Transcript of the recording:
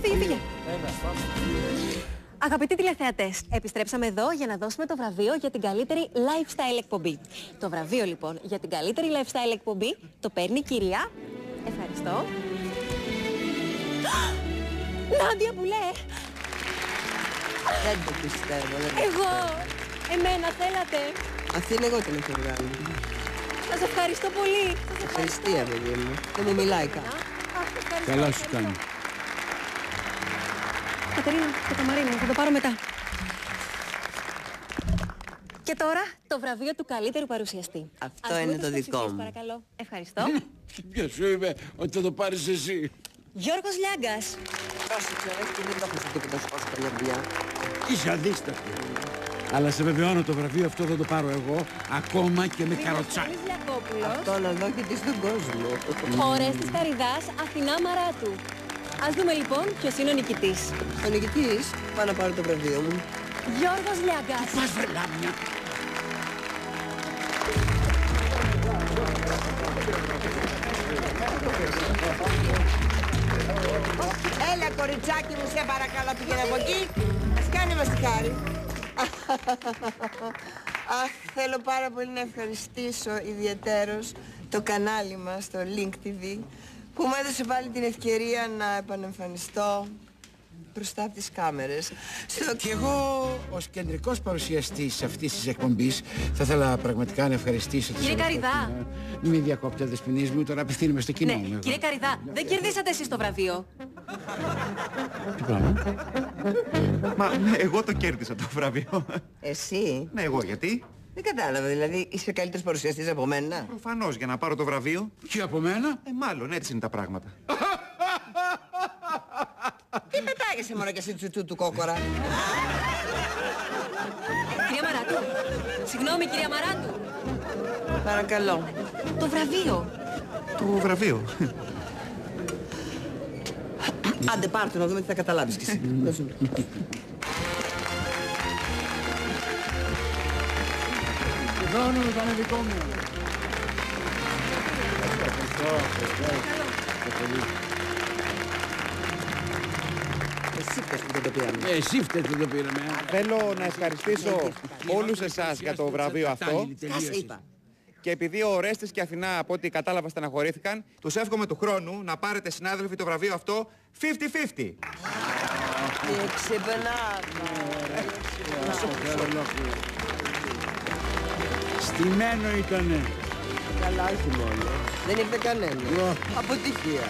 Φύγε. Αγαπητοί τηλεθεατές, επιστρέψαμε εδώ για να δώσουμε το βραβείο για την καλύτερη lifestyle εκπομπή. Το βραβείο λοιπόν για την καλύτερη lifestyle εκπομπή το παίρνει η κυρία... Ευχαριστώ. Νάντια Μπουλέ! Δεν το πιστεύω. Εγώ! Εμένα θέλατε! Αυτή είναι εγώ την έχω βγάλει. Σας ευχαριστώ πολύ! Ευχαριστία, παιδί μου. Δεν μου μιλάει καν. Καλά σου κάνει. Κατερίνα, το καμαρίνι μου, θα το πάρω μετά. Και τώρα το βραβείο του καλύτερου παρουσιαστή. Αυτό είναι το δικό μου. Παρακαλώ. Ευχαριστώ. Ποιος σου είπε ότι θα το πάρεις εσύ? Γιώργος Λιάγκας. Πρόσεξε, και δεν το έχω στο τίποτα σου τα λιαμπιά. Είσαι αδίστατη. Αλλά σε βεβαιώνω, το βραβείο αυτό θα το πάρω εγώ, ακόμα και με καροτσάκι. Αυτό να δω και τι στον κόσμο. Ώρες της Καρυδάς, Αθηνά Μαράτου. Ας δούμε λοιπόν ποιος είναι ο νικητής. Ο νικητής, πάω να πάρω το βραβείο μου. Γιώργος Λιάγκας. Πας βρε λάμια. Έλα κοριτσάκι μου, σε παρακαλώ, πήγαινε από εκεί. Ας κάνει μας τη χάρη. Αχ, θέλω πάρα πολύ να ευχαριστήσω ιδιαιτέρως το κανάλι μας, το Link TV, που μου έδωσε πάλι την ευκαιρία να επανεμφανιστώ μπροστά από τις κάμερες. Και εγώ, ως κεντρικός παρουσιαστής αυτής της εκπομπής, θα ήθελα πραγματικά να ευχαριστήσω... Κύριε Καρυδά. Μην διακόπτε δεσποινής μου, τώρα απευθύνομαι στο κοινό μου. Ναι, κύριε Καρυδά, δεν κερδίσατε εσείς το βραβείο. Τι πράγμα? Μα εγώ το κέρδισα το βραβείο. Εσύ? Ναι, εγώ γιατί? Δεν κατάλαβα, δηλαδή είσαι καλύτερος παρουσιαστής από μένα. Προφανώς, για να πάρω το βραβείο. Και από μένα? Μάλλον έτσι είναι τα πράγματα. Τι πετάγεσαι μόνο και εσύ τσουτού του κόκορα. Κυρία Μαράτου. Συγγνώμη, κυρία Μαράτου. Παρακαλώ. Το βραβείο. Το βραβείο. Άντε πάρ' να δούμε τι θα καταλάβεις κι εσύ. Χρόνο ήταν δικό μου. Εσύ φταίς που δεν το πήραμε. Εσύ φταίς που το πήραμε. Θέλω να ευχαριστήσω όλους εσάς για το βραβείο αυτό. Ας είπα. Και επειδή ο Ορέστης και η Αθηνά, από ό,τι κατάλαβα, στεναχωρήθηκαν, τους εύχομαι του χρόνου να πάρετε, συνάδελφοι, το βραβείο αυτό 50-50. Στημένο ήτανε. Καλά, όχι μόνο. Δεν ήρθε κανένα. Αποτυχία.